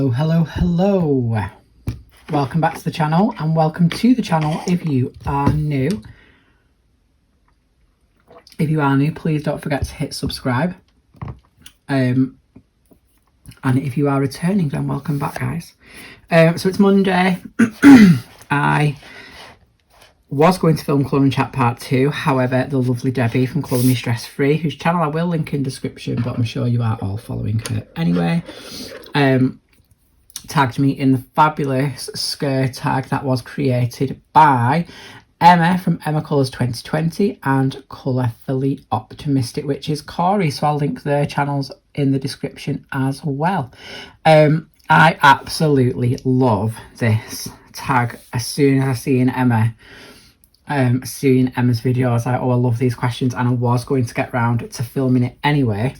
Hello. Welcome back to the channel, and welcome to the channel if you are new. If you are new, please don't forget to hit subscribe. And if you are returning, then welcome back, guys. So it's Monday. I was going to film Colour and Chat Part 2. However, the lovely Debbie from Colourmestressfree, whose channel I will link in description, but I'm sure you are all following her anyway, tagged me in the fabulous scare tag that was created by Emma from Emma Colours 2020 and Colourfully Optimistic, which is Kori. So I'll link their channels in the description as well. I absolutely love this tag. As soon as I seen Emma's video, I was like, oh, I love these questions, and I was going to get round to filming it anyway.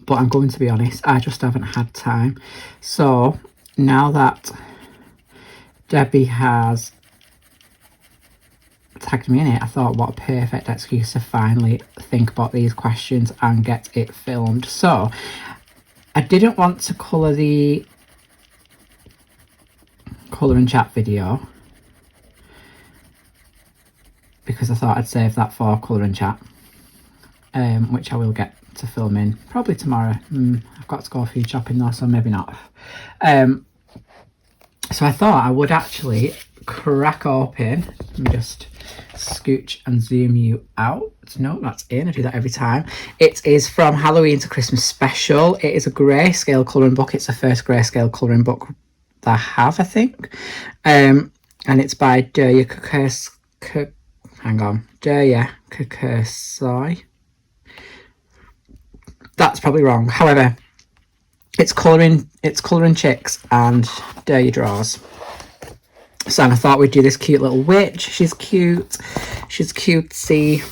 But I'm going to be honest, I just haven't had time. So now that Debbie has tagged me in it, I thought, what a perfect excuse to finally think about these questions and get it filmed. So I didn't want to colour the Colour and Chat video because I thought I'd save that for Colour and Chat, which I will get to film in probably tomorrow. I've got to go food shopping though, so maybe not. So I thought I would actually crack open. Let me just scooch and zoom you out. No, that's in. I do that every time. It is from Halloween to Christmas special. It is a grayscale colouring book. It's the first grayscale colouring book that I have, I think. And it's by debie. Debie Kukursoi. That's probably wrong. However, it's colouring chicks and debie draws. So I thought we'd do this cute little witch. She's cute. She's cutesy.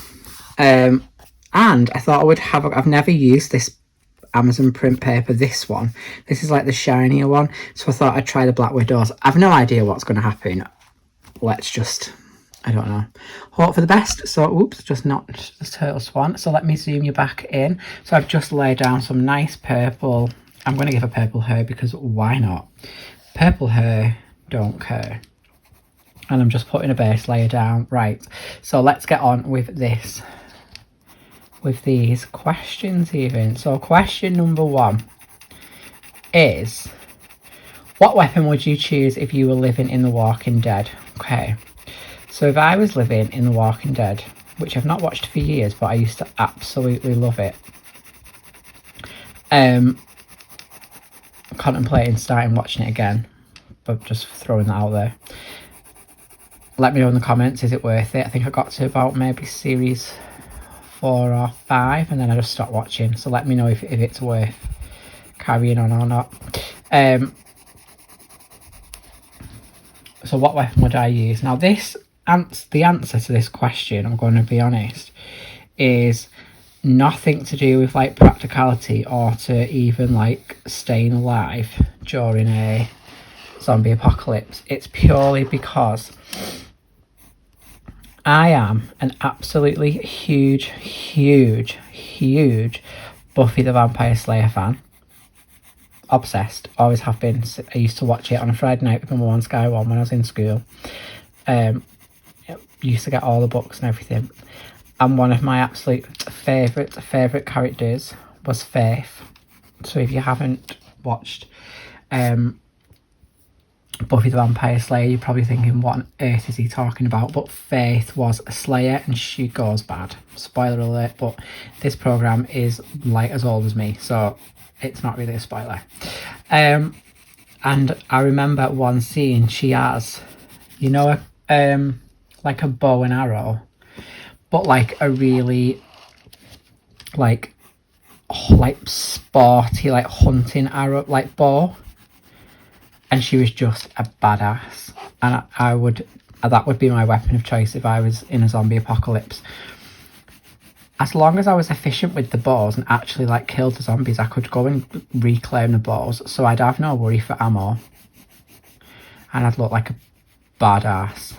And I thought I would have, I've never used this Amazon print paper, this one. This is like the shinier one. So I thought I'd try the Black Widows. I've no idea what's going to happen. Let's just, I don't know, hope for the best. So, oops, just knocked the turtle swan. So let me zoom you back in. So I've just laid down some nice purple. I'm going to give her purple hair because why not? Purple hair, don't care. And I'm just putting a base layer down. Right, so let's get on with this. With these questions even. So question number 1 is, what weapon would you choose if you were living in The Walking Dead? Okay. So if I was living in The Walking Dead, which I've not watched for years, but I used to absolutely love it. Contemplating starting watching it again, but just throwing that out there. Let me know in the comments, is it worth it? I think I got to about maybe series 4 or 5 and then I just stopped watching. So let me know if it's worth carrying on or not. So what weapon would I use? Now the answer to this question, I'm going to be honest, is nothing to do with like practicality or to even like staying alive during a zombie apocalypse. It's purely because I am an absolutely huge Buffy the Vampire Slayer fan. Obsessed, always have been. I used to watch it on a Friday night with my mum on Sky One when I was in school. Used to get all the books and everything. And one of my absolute favourite characters was Faith. So if you haven't watched Buffy the Vampire Slayer, you're probably thinking, what on earth is he talking about? But Faith was a slayer and she goes bad. Spoiler alert, but this programme is like as old as me, so it's not really a spoiler. And I remember one scene, she has, you know, like a bow and arrow, but like a really like sporty, like hunting arrow, like bow. And she was just a badass, and that would be my weapon of choice if I was in a zombie apocalypse. As long as I was efficient with the bows and actually like killed the zombies, I could go and reclaim the bows, so I'd have no worry for ammo, and I'd look like a badass.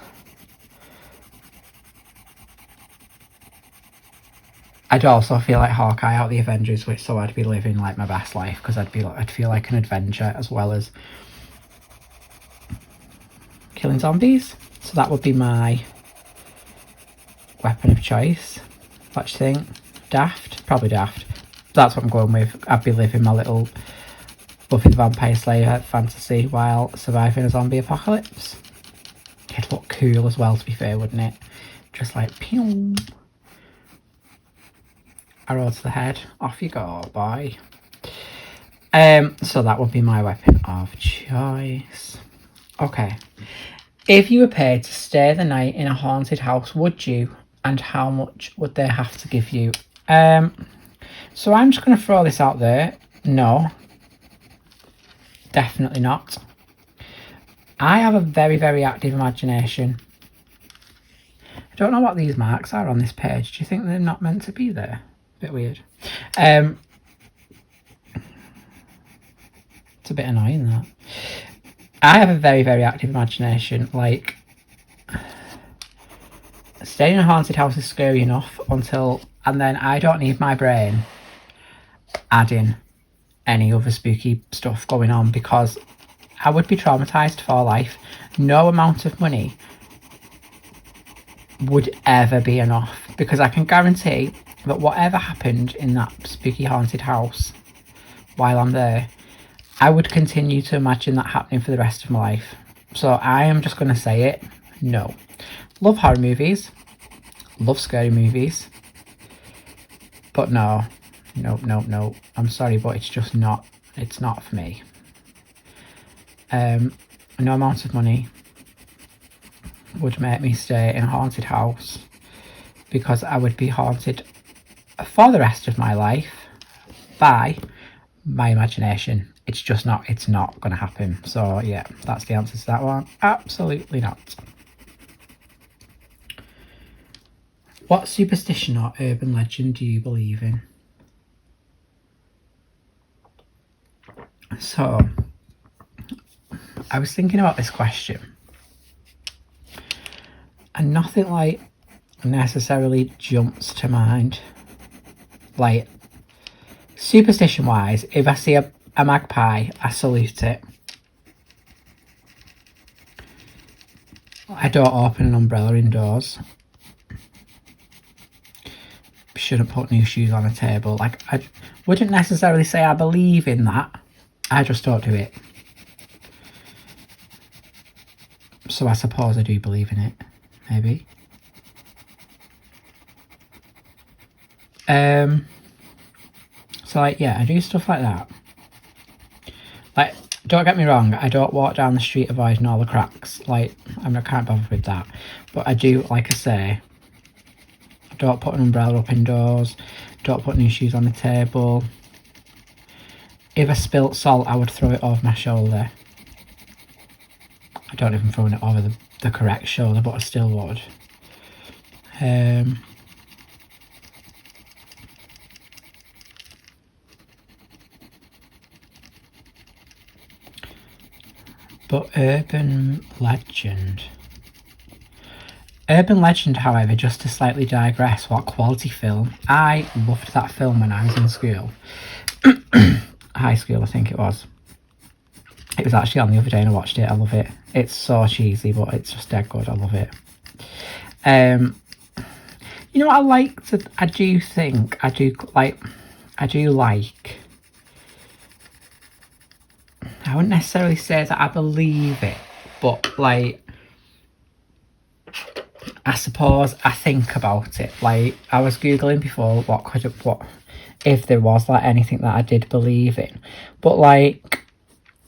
I'd also feel like Hawkeye out of the Avengers, which so I'd be living like my best life because I'd feel like an adventure as well as killing zombies. So that would be my weapon of choice. What do you think? Daft? Probably daft. That's what I'm going with. I'd be living my little Buffy the Vampire Slayer fantasy while surviving a zombie apocalypse. It'd look cool as well, to be fair, wouldn't it? Just like pew. Arrow to the head, off you go, boy. So that would be my weapon of choice. Okay. If you were paid to stay the night in a haunted house, would you? And how much would they have to give you? So I'm just going to throw this out there. No. Definitely not. I have a very, very active imagination. I don't know what these marks are on this page. Do you think they're not meant to be there? Bit weird. It's a bit annoying, that. I have a very, very active imagination. Like, staying in a haunted house is scary enough and then I don't need my brain adding any other spooky stuff going on because I would be traumatized for life. No amount of money would ever be enough because I can guarantee that whatever happened in that spooky haunted house while I'm there, I would continue to imagine that happening for the rest of my life. So I am just going to say it. No. Love horror movies. Love scary movies. But no. No. I'm sorry, but it's just not. It's not for me. No amount of money would make me stay in a haunted house because I would be haunted for the rest of my life by my imagination. It's just not, it's not going to happen. So yeah, that's the answer to that one. Absolutely not. What superstition or urban legend do you believe in? So, I was thinking about this question. And nothing like necessarily jumps to mind. Like, superstition wise, if I see a magpie, I salute it. I don't open an umbrella indoors. Shouldn't put new shoes on a table. Like, I wouldn't necessarily say I believe in that. I just don't do it. So I suppose I do believe in it. Maybe. So like, yeah, I do stuff like that. Like, don't get me wrong, I don't walk down the street avoiding all the cracks. Like, I can't bother with that. But I do, like I say, don't put an umbrella up indoors. Don't put new shoes on the table. If I spilt salt, I would throw it over my shoulder. I don't even throw it over the correct shoulder, but I still would. But urban legend. Urban legend, however, just to slightly digress, what quality film. I loved that film when I was in school. High school, I think it was. It was actually on the other day and I watched it. I love it. It's so cheesy, but it's just dead good. I love it. You know what I do like, I wouldn't necessarily say that I believe it, but like, I suppose I think about it. Like, I was Googling before what if there was like anything that I did believe in. But like,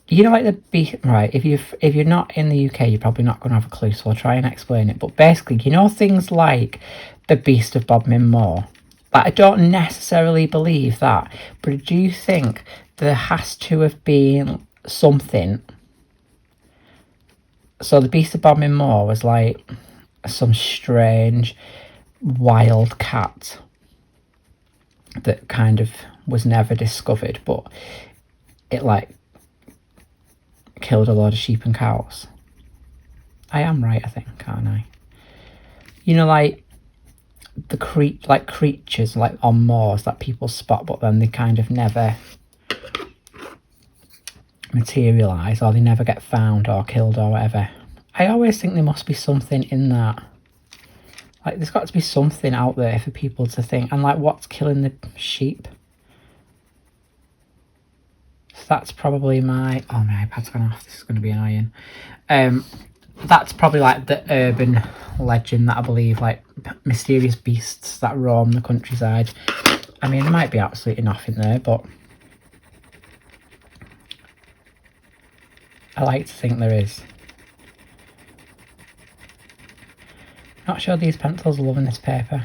you know, like right, if you're not in the UK, you're probably not going to have a clue, so I'll try and explain it. But basically, you know, things like the Beast of Bodmin Moor. Like, I don't necessarily believe that, but I do think there has to have been something. So the Beast of Bodmin Moor was like some strange wild cat that kind of was never discovered, but it like killed a load of sheep and cows. I am right, I think, aren't I? You know, like, like creatures like on moors that people spot, but then they kind of never materialise, or they never get found or killed or whatever. I always think there must be something in that. Like, there's got to be something out there for people to think. And like, what's killing the sheep? So that's probably my... Oh, my iPad's gone off. This is going to be annoying. That's probably like the urban legend that I believe, like mysterious beasts that roam the countryside. I mean, there might be absolutely nothing there, but I like to think there is. Not sure these pencils are loving this paper.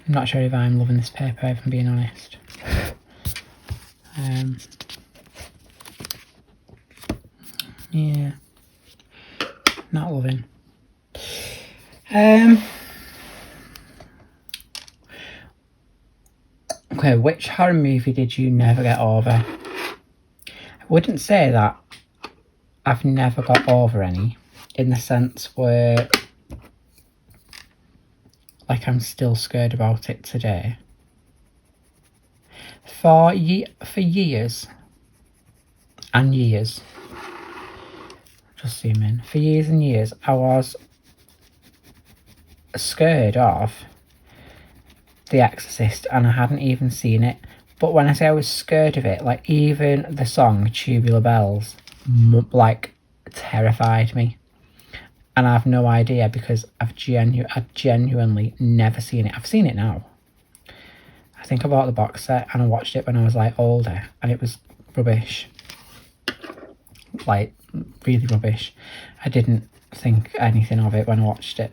I'm not sure if I'm loving this paper, if I'm being honest. Yeah, not loving. Okay, which horror movie did you never get over? I wouldn't say that I've never got over any, in the sense where, like, I'm still scared about it today. For years and years, just zoom in, for years and years, I was scared of The Exorcist, and I hadn't even seen it. But when I say I was scared of it, like, even the song Tubular Bells, like, terrified me. And I have no idea, because I've genuinely never seen it. I've seen it now. I think I bought the box set and I watched it when I was like older, and it was rubbish. Like, really rubbish. I didn't think anything of it when I watched it.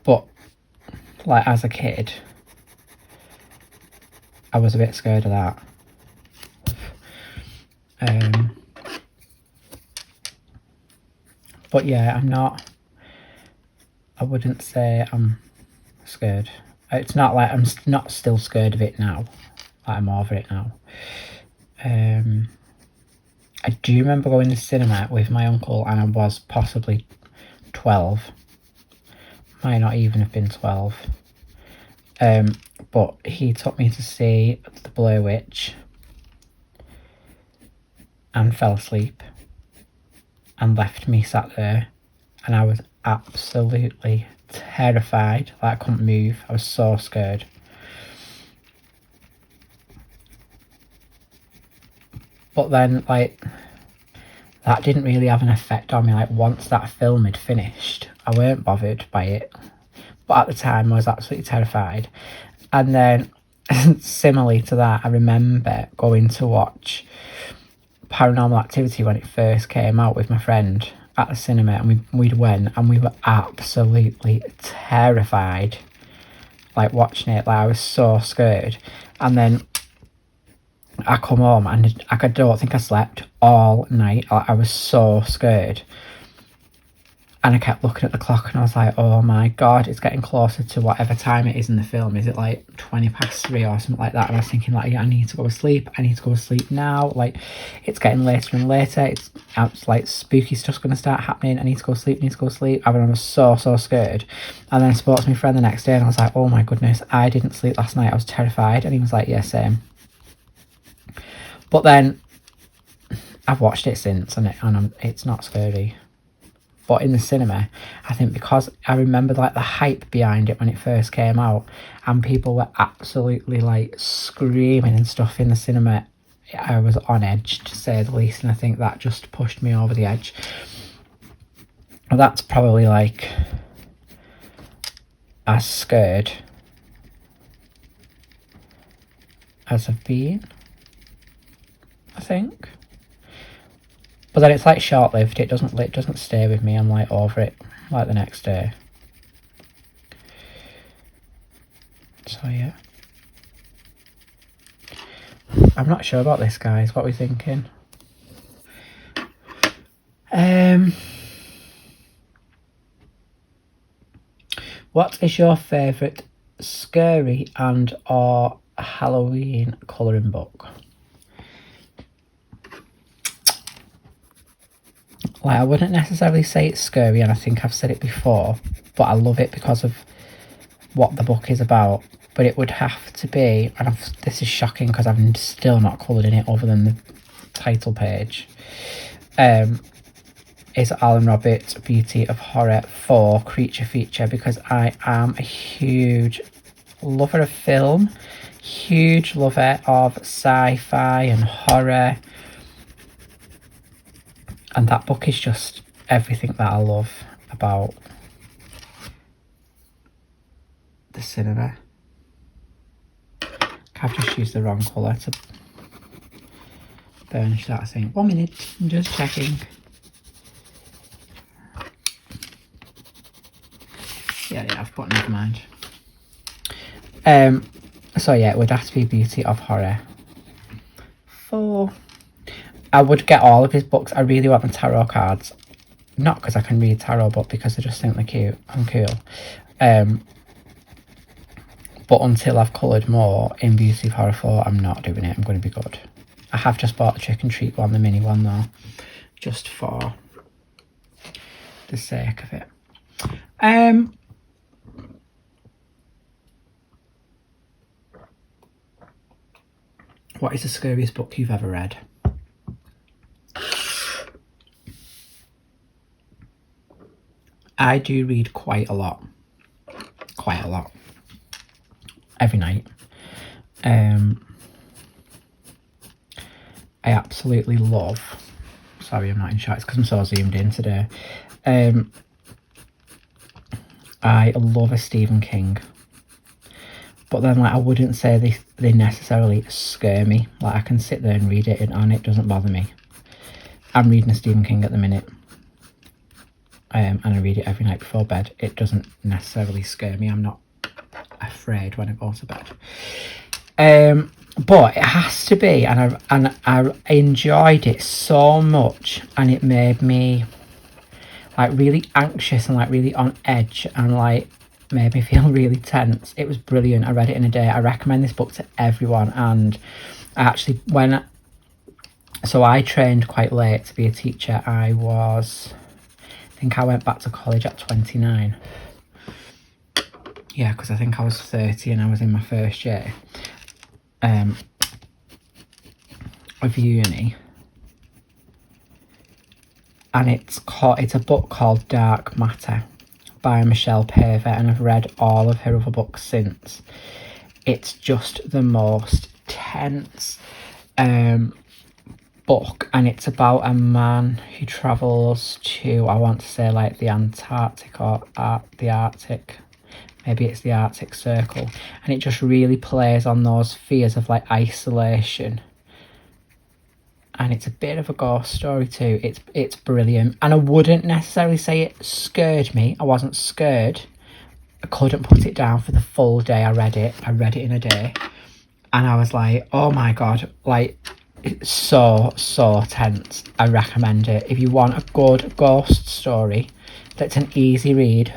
But like, as a kid, I was a bit scared of that. But yeah, I wouldn't say I'm scared. It's not like I'm not still scared of it now. Like, I'm over it now. I do remember going to the cinema with my uncle, and I was possibly 12. Might not even have been 12. But he took me to see The Blair Witch and fell asleep and left me sat there, and I was absolutely terrified. Like, I couldn't move. I was so scared. But then, like, that didn't really have an effect on me. Like, once that film had finished, I weren't bothered by it. But at the time, I was absolutely terrified. And then, similarly to that, I remember going to watch Paranormal Activity when it first came out with my friend at the cinema, and we went, and we were absolutely terrified, like, watching it. Like, I was so scared. And then I come home, and I don't think I slept all night. Like, I was so scared. And I kept looking at the clock, and I was like, oh my god, it's getting closer to whatever time it is in the film. Is it like 3:20 or something like that? And I was thinking, like, yeah, I need to go to sleep. I need to go to sleep now. Like, it's getting later and later. It's like spooky stuff's going to start happening. I need to go to sleep, I was so scared. And then I spoke to my friend the next day, and I was like, oh my goodness, I didn't sleep last night. I was terrified. And he was like, yeah, same. But then I've watched it since, and it's not scary. But in the cinema, I think because I remember, like, the hype behind it when it first came out, and people were absolutely, like, screaming and stuff in the cinema, I was on edge, to say the least, and I think that just pushed me over the edge. Well, that's probably, like, as scared as I've been, I think. But then it's like short-lived. It doesn't stay with me. I'm like over it like the next day. So yeah, I'm not sure about this, guys. What are we thinking? What is your favourite scary and or Halloween colouring book? like, I wouldn't necessarily say it's scary, and I think I've said it before, but I love it because of what the book is about. But it would have to be, and this is shocking because I'm still not coloured in it other than the title page, is Alan Roberts' Beauty of Horror for Creature Feature, because I am a huge lover of film, huge lover of sci-fi and horror, and that book is just everything that I love about the cinema. I've just used the wrong colour to burnish that, I think. 1 minute, I'm just checking. Yeah, I've put, never mind. So yeah, it would have to be Beauty of Horror. I would get all of his books. I really want the tarot cards. Not because I can read tarot, but because I just think they're cute and cool. But until I've coloured more in Beauty of Horror 4, I'm not doing it. I'm going to be good. I have just bought the Trick and Treat one, the mini one though, just for the sake of it. What is the scariest book you've ever read? I do read quite a lot. Every night. I absolutely love, sorry I'm not in shots because I'm so zoomed in today. I love a Stephen King. But then, like, I wouldn't say they necessarily scare me. Like, I can sit there and read it and it doesn't bother me. I'm reading a Stephen King at the minute. And I read it every night before bed. It doesn't necessarily scare me. I'm not afraid when I go to bed. But it has to be, and I enjoyed it so much, and it made me like really anxious and like really on edge, and like made me feel really tense. It was brilliant. I read it in a day. I recommend this book to everyone. And I actually, so I trained quite late to be a teacher. I think I went back to college at 29. Yeah, because I think I was 30 and I was in my first year of uni. And it's a book called Dark Matter by Michelle Paver, and I've read all of her other books since. It's just the most tense book, and it's about a man who travels to, I want to say, like the Antarctic or the Arctic. Maybe it's the Arctic Circle, and it just really plays on those fears of like isolation. And it's a bit of a ghost story too. It's brilliant, and I wouldn't necessarily say it scared me. I wasn't scared. I couldn't put it down for the full day I read it. I read it in a day, and I was like, oh my god, like, it's so tense. I recommend it if you want a good ghost story that's an easy read.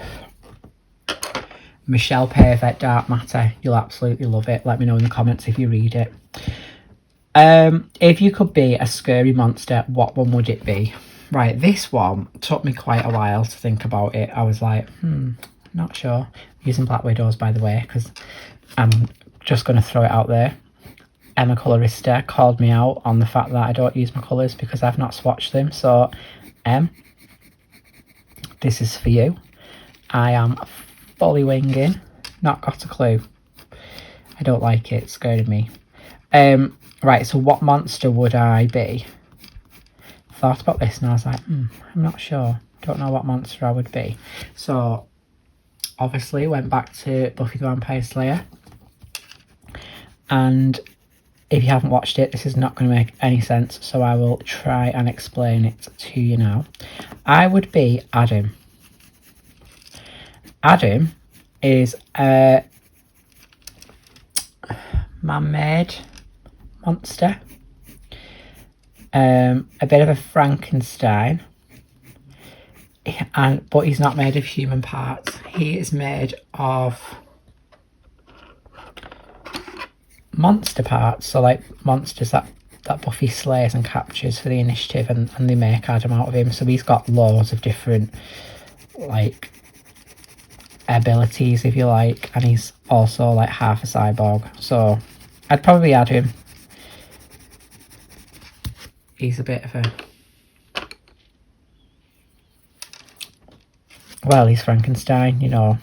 Michelle Paver, Dark Matter. You'll absolutely love it. Let me know in the comments if you read it. If you could be a scary monster, what one would it be? Right, this one took me quite a while to think about it. I was like, not sure. I'm using Black Widows, by the way, because I'm just going to throw it out there. Emma Colorista called me out on the fact that I don't use my colours because I've not swatched them. So, this is for you. I am fully winging. Not got a clue. I don't like it. It scared me. Right, so what monster would I be? Thought about this and I was like, I'm not sure. Don't know what monster I would be. So, obviously, went back to Buffy the Vampire Slayer. And if you haven't watched it, this is not going to make any sense. So I will try and explain it to you now. I would be Adam. Adam is a man-made monster, a bit of a Frankenstein, but he's not made of human parts. He is made of monster parts, so like monsters that that Buffy slays and captures for the initiative, and they make Adam out of him. So he's got loads of different, like, abilities, if you like, and he's also like half a cyborg. So I'd probably add him. He's a bit of a... Well, he's Frankenstein, you know.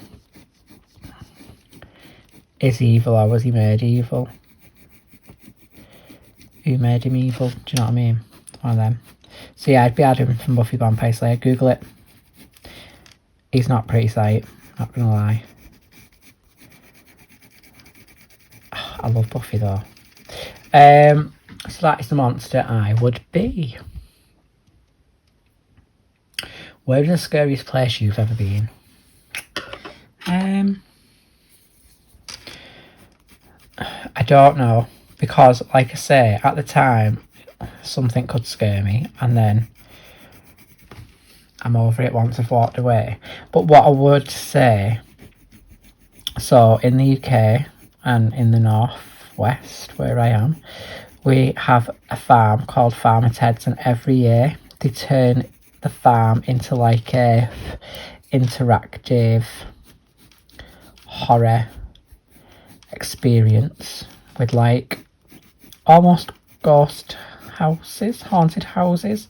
Is he evil or was he made evil? Who made him evil? Do you know what I mean? One of them. So yeah, I'd be Adam from Buffy Vampire Slayer. Google it. He's not a pretty sight, not gonna lie. I love Buffy though. So that is the monster I would be. Where is the scariest place you've ever been? I don't know, because like I say, at the time something could scare me and then I'm over it once I've walked away. But what I would say, so in the UK and in the northwest where I am, we have a farm called Farmer Ted's, and every year they turn the farm into like a interactive horror experience with like almost ghost houses, haunted houses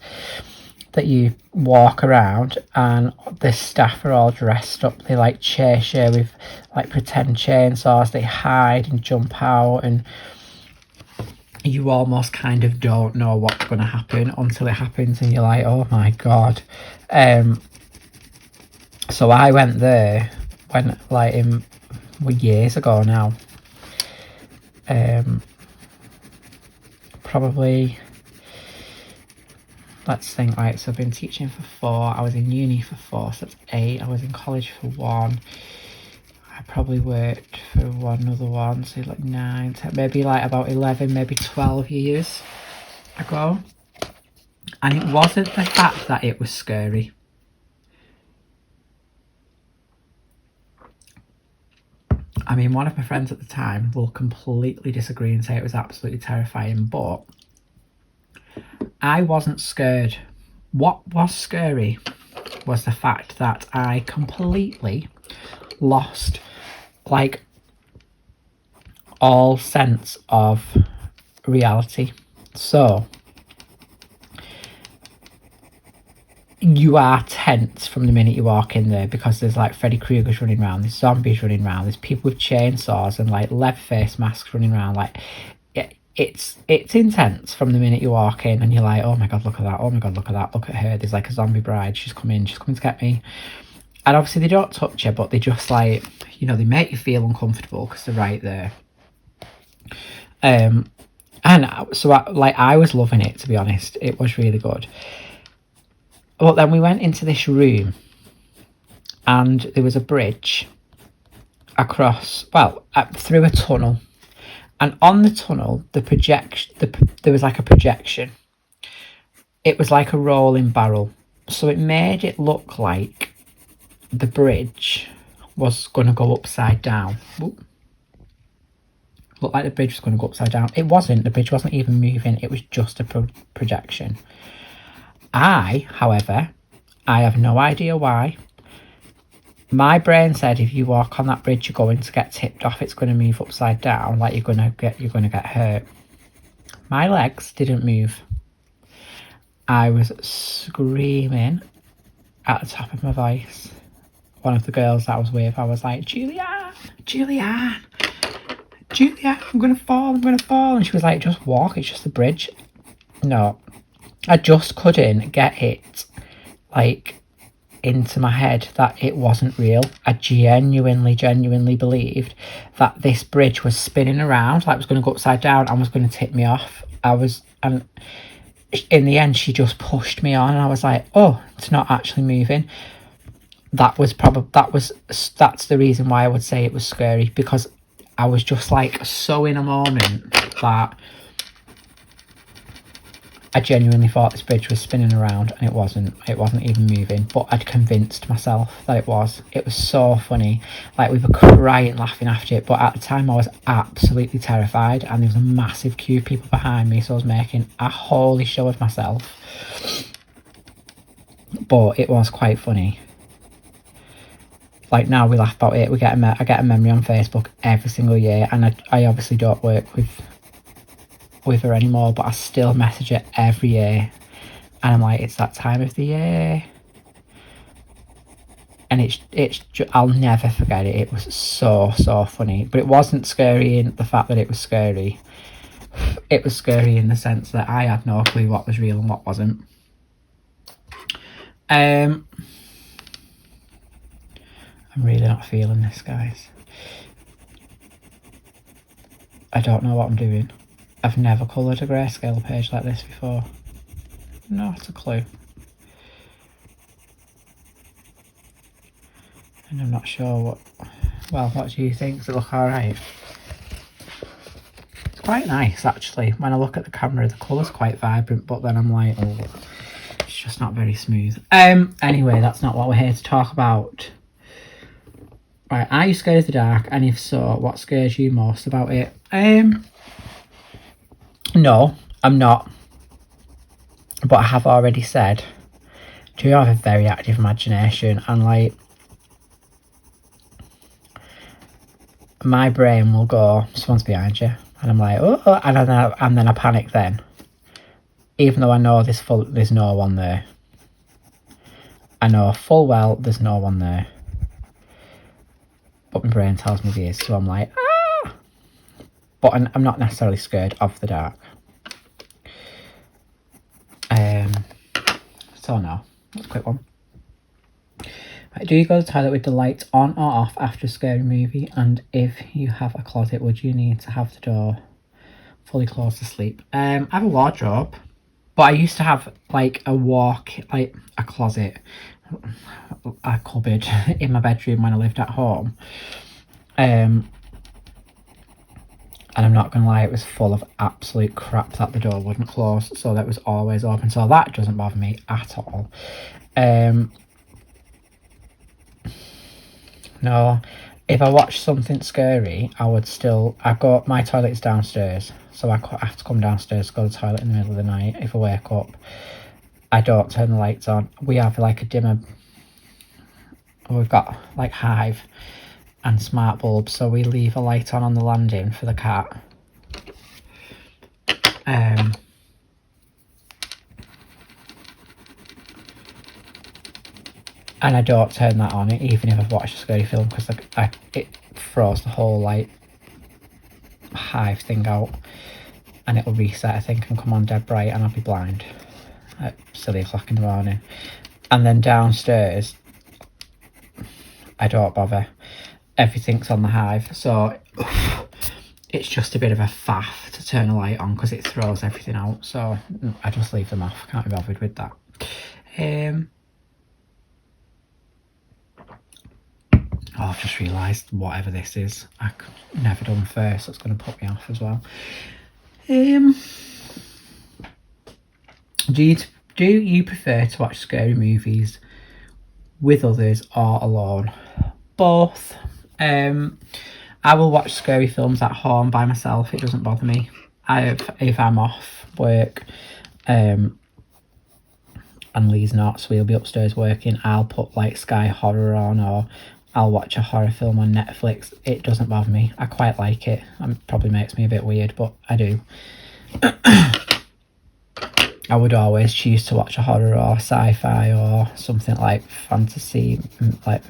that you walk around, and the staff are all dressed up. They like chase you with like pretend chainsaws. They hide and jump out, and you almost kind of don't know what's going to happen until it happens, and you're like, oh my god. So I went there when like years ago now. Probably, let's think, right, so I've been teaching for 4, I was in uni for 4, so that's 8, I was in college for 1, I probably worked for one other one, so like 9, 10, maybe like about 11, maybe 12 years ago. And it wasn't the fact that it was scary. I mean, one of my friends at the time will completely disagree and say it was absolutely terrifying, but I wasn't scared. What was scary was the fact that I completely lost like all sense of reality. So you are tense from the minute you walk in there, because there's like Freddy Krueger's running around, there's zombies running around, there's people with chainsaws and like leather face masks running around. Like it's intense from the minute you walk in, and you're like, oh my god, look at that, oh my god, look at that, look at her, there's like a zombie bride, she's coming to get me. And obviously they don't touch you, but they just like, you know, they make you feel uncomfortable because they're right there. And so I was loving it, to be honest. It was really good. But then we went into this room, and there was a bridge across, through a tunnel, and on the tunnel, there was like a projection. It was like a rolling barrel, so it made it look like the bridge was going to go upside down. Looked like the bridge was going to go upside down. It wasn't. The bridge wasn't even moving. It was just a projection. However, I have no idea why. My brain said if you walk on that bridge, you're going to get tipped off. It's going to move upside down, like you're going to get hurt. My legs didn't move. I was screaming at the top of my voice. One of the girls that I was with, I was like, Julianne, I'm going to fall. And she was like, just walk, it's just the bridge. No, I just couldn't get it, like, into my head that it wasn't real. I genuinely believed that this bridge was spinning around, like it was going to go upside down and was going to tip me off. And in the end, she just pushed me on, and I was like, oh, it's not actually moving. That's the reason why I would say it was scary, because I was just like so in a moment that I genuinely thought this bridge was spinning around, and it wasn't even moving, but I'd convinced myself that it was. It was so funny. Like, we were crying laughing after it, but at the time I was absolutely terrified, and there was a massive queue of people behind me, so I was making a holy show of myself. But it was quite funny. Like, now we laugh about it. I get a memory on Facebook every single year, and I obviously don't work with her anymore, but I still message her every year, and I'm like, it's that time of the year, and I'll never forget it. It was so funny, but it wasn't scary in the fact that it was scary. It was scary in the sense that I had no clue what was real and what wasn't. I'm really not feeling this, guys. I don't know what I'm doing. I've never coloured a grayscale page like this before. Not a clue. And I'm not sure what... Well, what do you think? Does it look alright? It's quite nice, actually. When I look at the camera, the colour's quite vibrant, but then I'm like, oh, it's just not very smooth. Anyway, that's not what we're here to talk about. Right, are you scared of the dark? And if so, what scares you most about it? No, I'm not. But I have already said, do you have a very active imagination? And like, my brain will go, someone's behind you. And I'm like, oh, and then I panic then. Even though I know there's no one there. I know full well there's no one there. But my brain tells me there is, so I'm like, ah! But I'm not necessarily scared of the dark. So no, that's a quick one. Right, do you go to the toilet with the lights on or off after a scary movie? And if you have a closet, would you need to have the door fully closed to sleep? I have a wardrobe, but I used to have like a closet, a cupboard in my bedroom when I lived at home. And I'm not gonna lie, it was full of absolute crap that the door wouldn't close, so that was always open, so that doesn't bother me at all. No, if I watch something scary, my toilet's downstairs, so I have to come downstairs to go to the toilet in the middle of the night. If I wake up, I don't turn the lights on. We have like a dimmer, we've got like Hive and smart bulbs, so we leave a light on the landing for the cat. And I don't turn that on even if I've watched a scary film, because it throws the whole like Hive thing out, and it'll reset I think and come on dead bright, and I'll be blind at silly o'clock in the morning. And then downstairs I don't bother. Everything's on the Hive, so it's just a bit of a faff to turn a light on because it throws everything out, so I just leave them off. Can't be bothered with that. I've just realised whatever this is, I've never done first, so it's going to put me off as well. Do you prefer to watch scary movies with others or alone? Both. I will watch scary films at home by myself. It doesn't bother me. If I'm off work, and Lee's not, so he'll be upstairs working, I'll put like Sky Horror on, or I'll watch a horror film on Netflix. It doesn't bother me. I quite like it. It probably makes me a bit weird, but I do. I would always choose to watch a horror or sci-fi or something like fantasy, like,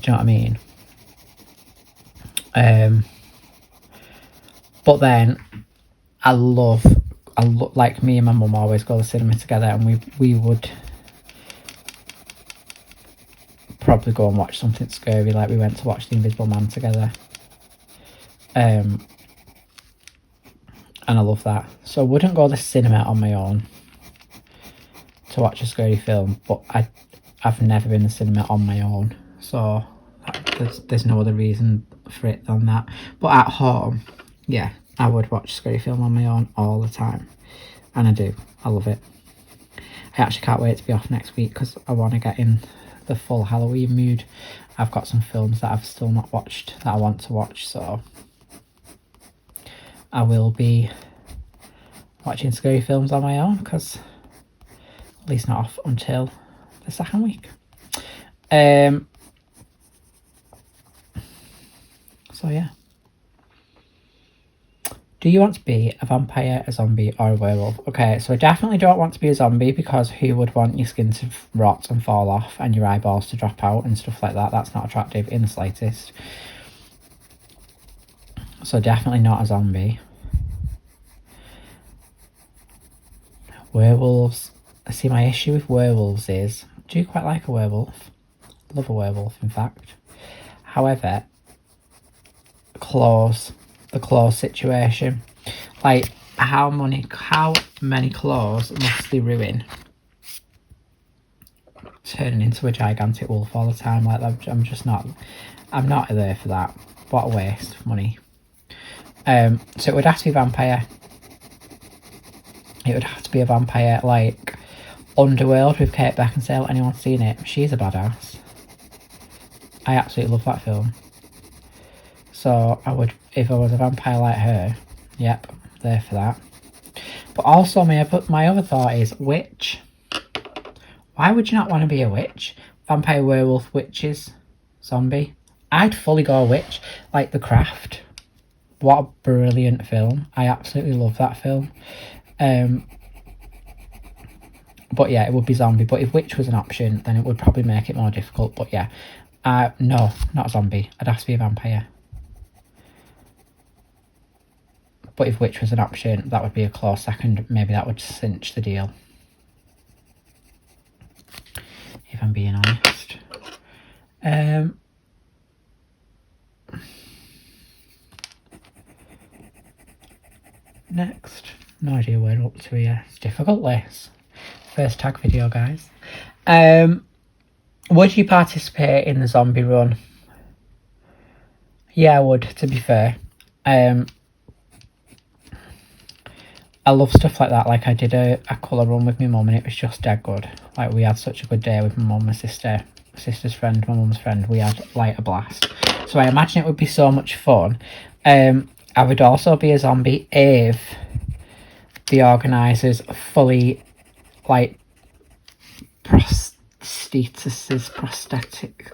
do you know what I mean? But then like me and my mum always go to the cinema together, and we would probably go and watch something scary, like we went to watch The Invisible Man together. And I love that. So I wouldn't go to the cinema on my own to watch a scary film, but I've never been to the cinema on my own, so there's no other reason for it than that. But at home, yeah, I would watch a scary film on my own all the time. And I do. I love it. I actually can't wait to be off next week because I want to get in the full Halloween mood. I've got some films that I've still not watched that I want to watch, so I will be watching scary films on my own, because at least not off until the second week. So yeah. Do you want to be a vampire, a zombie, or a werewolf? Okay, so I definitely don't want to be a zombie, because who would want your skin to rot and fall off and your eyeballs to drop out and stuff like that? That's not attractive in the slightest. So definitely not a zombie. Werewolves. See, my issue with werewolves is, I do quite like a werewolf. Love a werewolf, in fact. However, claws. The claw situation, like how many claws must they ruin turning into a gigantic wolf all the time? Like, I'm not there for that. What a waste of money. So it would have to be vampire. It would have to be a vampire, like Underworld with Kate Beckinsale. Anyone seen it? She's a badass. I absolutely love that film. So I would, if I was a vampire like her, yep, there for that. But also my other thought is witch. Why would you not want to be a witch? Vampire, werewolf, witches, zombie. I'd fully go witch, like The Craft. What a brilliant film. I absolutely love that film. But yeah, it would be zombie. But if witch was an option, then it would probably make it more difficult. But yeah, no, not a zombie. I'd have to be a vampire. But if witch was an option, that would be a close second. Maybe that would cinch the deal, if I'm being honest. Next. No idea where we're up to here. It's difficult, this. First tag video, guys. Would you participate in the zombie run? Yeah, I would, to be fair. I love stuff like that. Like, I did a colour run with my mum and it was just dead good. Like, we had such a good day with my mum, my sister's friend, my mum's friend. We had, like, a blast. So I imagine it would be so much fun. I would also be a zombie if the organisers fully, like, prosthetic,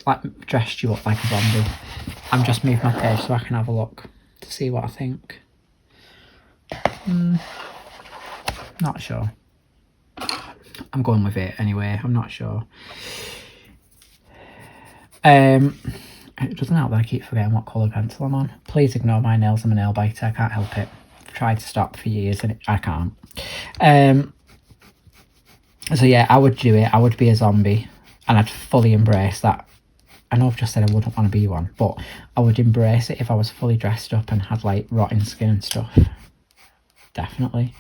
like, dressed you up like a zombie. I'm just moving my page so I can have a look to see what I think. Not sure. I'm going with it anyway. I'm not sure. It doesn't help that I keep forgetting what colour pencil I'm on. Please ignore my nails. I'm a nail biter. I can't help it. I've tried to stop for years and I can't. So yeah, I would do it. I would be a zombie and I'd fully embrace that. I know I've just said I wouldn't want to be one, but I would embrace it if I was fully dressed up and had, like, rotting skin and stuff. Definitely.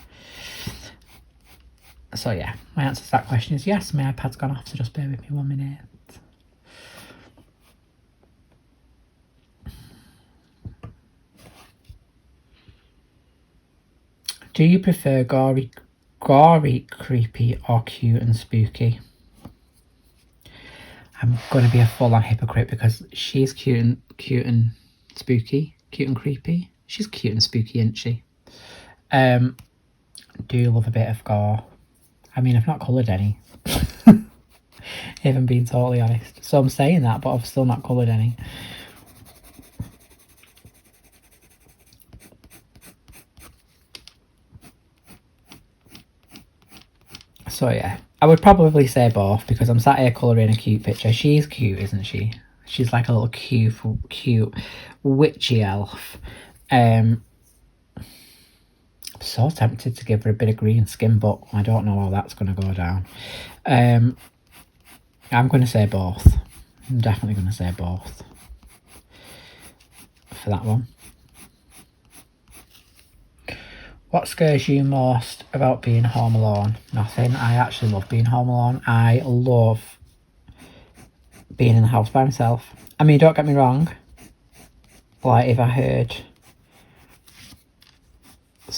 So yeah, my answer to that question is yes. My iPad's gone off, so just bear with me 1 minute. Do you prefer gory, creepy, or cute and spooky? I'm going to be a full-on hypocrite because she's cute and spooky, cute and creepy. She's cute and spooky, isn't she? Do you love a bit of gore? I mean, I've not coloured any. If I'm being totally honest. So I'm saying that, but I've still not coloured any. So yeah, I would probably say both because I'm sat here colouring a cute picture. She's cute, isn't she? She's like a little cute witchy elf. I'm so tempted to give her a bit of green skin, but I don't know how that's going to go down. I'm going to say both. I'm definitely going to say both for that one. What scares you most about being home alone? Nothing. I actually love being home alone. I love being in the house by myself. I mean, don't get me wrong. Like, if I heard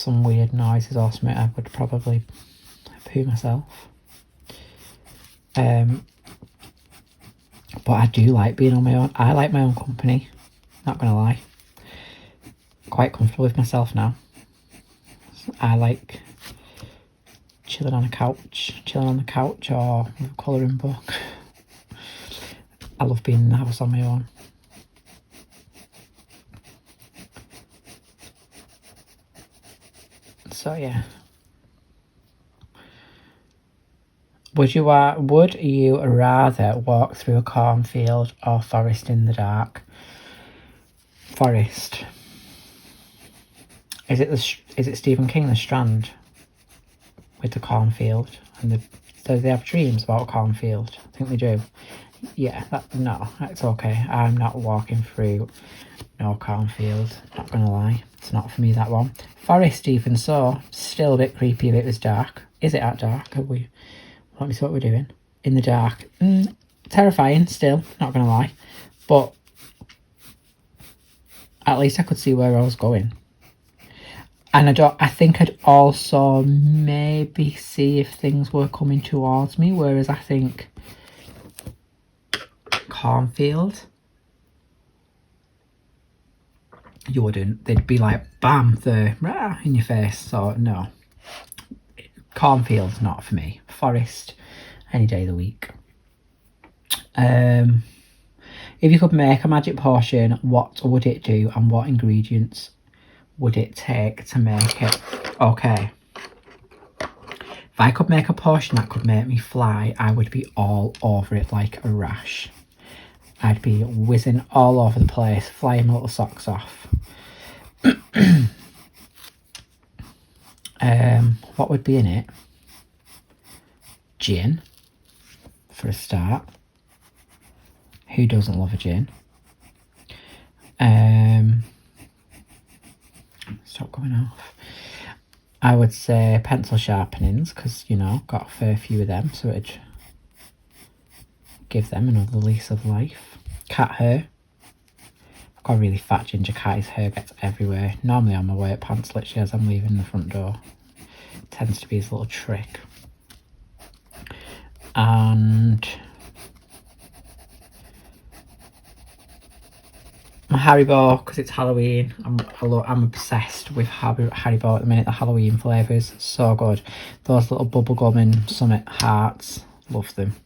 some weird noises or something, I would probably poo myself. But I do like being on my own. I like my own company, not gonna lie. Quite comfortable with myself now. I like chilling on the couch or with a colouring book. I love being in the house on my own. So yeah. Would you rather walk through a cornfield or forest in the dark? Forest. Is it Stephen King, The Strand, with the cornfield? And do they have dreams about a cornfield? I think they do. Yeah, no, it's okay. I'm not walking through no cornfield, not gonna lie. It's not for me, that one. Forest, even so, still a bit creepy if it was dark. Is it at dark? Let me see what we're doing. In the dark. Terrifying still, not gonna lie. But at least I could see where I was going. And I think I'd also maybe see if things were coming towards me, whereas I think cornfield, you wouldn't. They'd be like, bam, they're in your face. So no, cornfield's not for me. Forest, any day of the week. If you could make a magic potion, what would it do, and what ingredients would it take to make it? Okay. If I could make a potion that could make me fly, I would be all over it like a rash. I'd be whizzing all over the place, flying my little socks off. What would be in it? Gin, for a start. Who doesn't love a gin? Stop going off. I would say pencil sharpenings, because, you know, got a fair few of them, so it'd give them another lease of life. Cat hair. I've got a really fat ginger cat. His hair gets everywhere. Normally on my work pants, literally as I'm leaving the front door. It tends to be his little trick. And my Haribo, because it's Halloween. I'm obsessed with Haribo at the minute. The Halloween flavours, so good. Those little bubblegum and summit hearts, love them.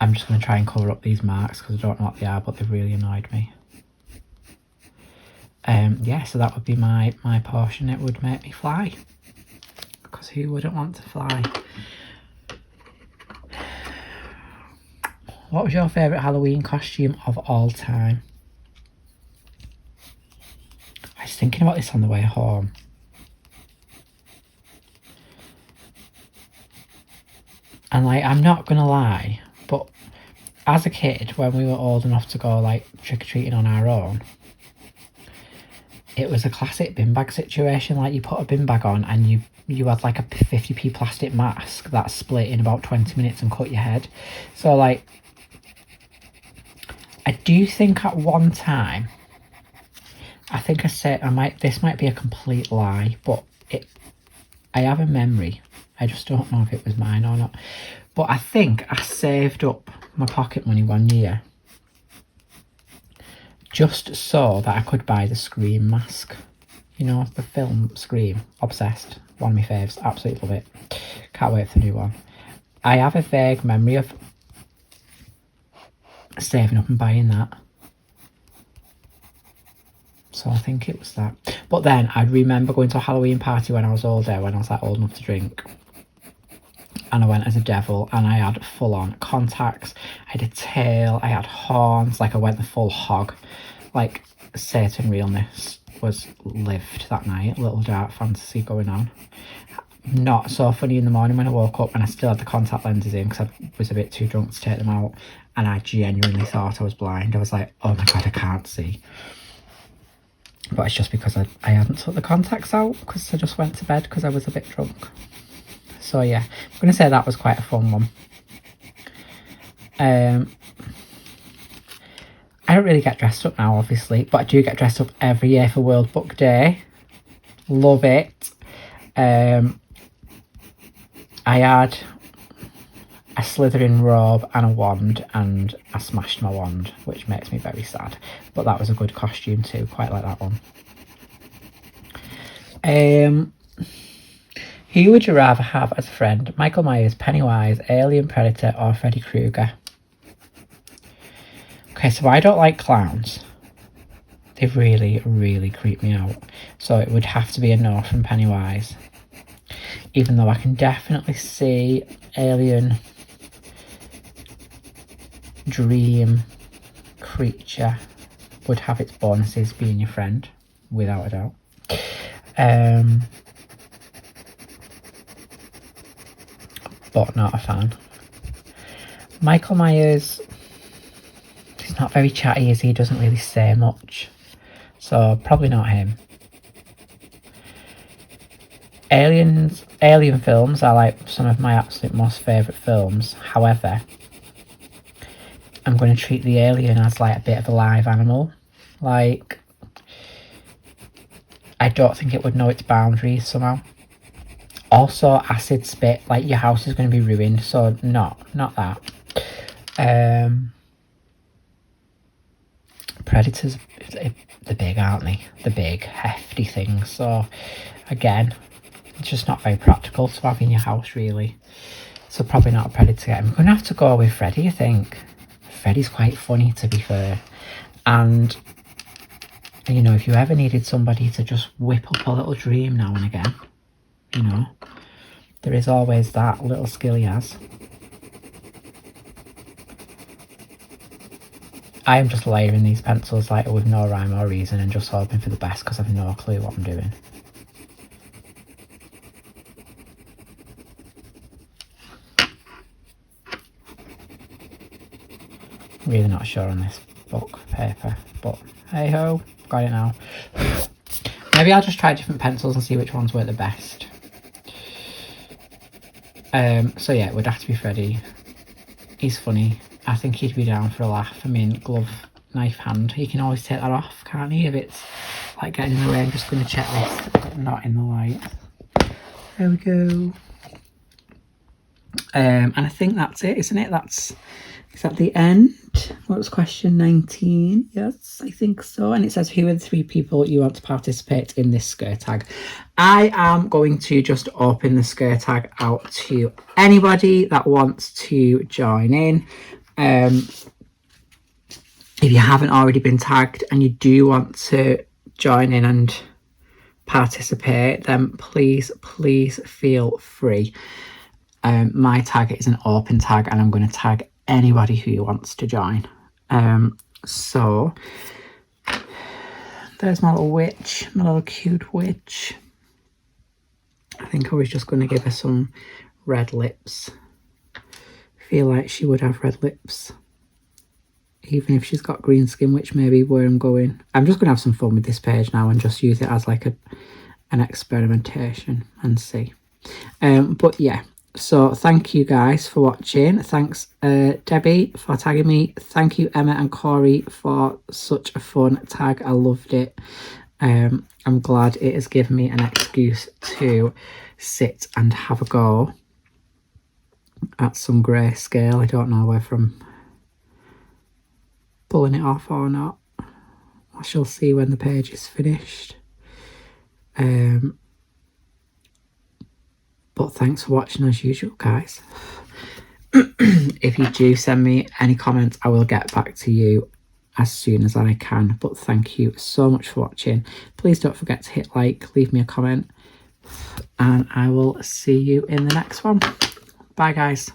I'm just going to try and cover up these marks because I don't know what they are, but they've really annoyed me. Yeah, so that would be my portion. It would make me fly, because who wouldn't want to fly? What was your favourite Halloween costume of all time? I was thinking about this on the way home. And like, I'm not gonna lie, but as a kid, when we were old enough to go like trick-or-treating on our own, it was a classic bin bag situation. Like, you put a bin bag on and you had like a 50p plastic mask that split in about 20 minutes and cut your head. So like, I do think at one time, I think I said, this might be a complete lie, but I have a memory. I just don't know if it was mine or not. But I think I saved up my pocket money one year just so that I could buy the Scream mask. You know, the film Scream. Obsessed. One of my faves. Absolutely love it. Can't wait for the new one. I have a vague memory of saving up and buying that. So I think it was that. But then I remember going to a Halloween party when I was older, when I was like old enough to drink. And I went as a devil, and I had full on contacts. I had a tail, I had horns, like I went the full hog. Like, Satan realness was lived that night. Little dark fantasy going on. Not so funny in the morning when I woke up and I still had the contact lenses in because I was a bit too drunk to take them out. And I genuinely thought I was blind. I was like, oh my god, I can't see. But it's just because I hadn't took the contacts out, because I just went to bed because I was a bit drunk. So yeah, I'm going to say that was quite a fun one. I don't really get dressed up now, obviously, but I do get dressed up every year for World Book Day. Love it. I had a Slytherin robe and a wand, and I smashed my wand, which makes me very sad. But that was a good costume too. Quite like that one. Who would you rather have as a friend? Michael Myers, Pennywise, Alien, Predator, or Freddy Krueger? Okay, so I don't like clowns. They really, really creep me out. So it would have to be a no from Pennywise. Even though I can definitely see Alien, Dream, Creature would have its bonuses being your friend, without a doubt. But not a fan. Michael Myers, he's not very chatty, is he? He doesn't really say much. So probably not him. Alien films are like some of my absolute most favourite films. However, I'm going to treat the alien as like a bit of a live animal. Like, I don't think it would know its boundaries somehow. Also, acid spit, like your house is going to be ruined, so not that. Predators, they're big, aren't they? The big, hefty things. So, again, it's just not very practical to have in your house, really. So, probably not a predator. I'm going to have to go with Freddy, I think. Freddy's quite funny, to be fair. And, you know, if you ever needed somebody to just whip up a little dream now and again, you know, there is always that little skill he has. I am just layering these pencils like with no rhyme or reason and just hoping for the best because I've no clue what I'm doing. Really not sure on this book paper, but hey ho, got it now. Maybe I'll just try different pencils and see which ones work the best. So yeah, it would have to be Freddy. He's funny. I think he'd be down for a laugh. I mean, glove, knife hand. He can always take that off, can't he? If it's like getting in the way, I'm just going to check this, but not in the light. There we go. And I think that's it, isn't it? Is that the end? What was question 19? Yes, I think so. And it says, who are the 3 people you want to participate in this scare tag? I am going to just open the scare tag out to anybody that wants to join in. If you haven't already been tagged and you do want to join in and participate, then please feel free. My tag is an open tag and I'm going to tag anybody who wants to join. So there's my little witch, my little cute witch. I think I was just going to give her some red lips. Feel like she would have red lips, even if she's got green skin, which may be where I'm going. I'm just going to have some fun with this page now and just use it as like an experimentation and see. But yeah, so thank you guys for watching. Thanks Debbie for tagging me. Thank you Emma and Corey for such a fun tag. I loved it. I'm glad it has given me an excuse to sit and have a go at some grayscale. I don't know whether I'm pulling it off or not. I shall see when the page is finished. But thanks for watching as usual, guys. If you do send me any comments, I will get back to you as soon as I can. But thank you so much for watching. Please don't forget to hit like, leave me a comment, and I will see you in the next one. Bye, guys.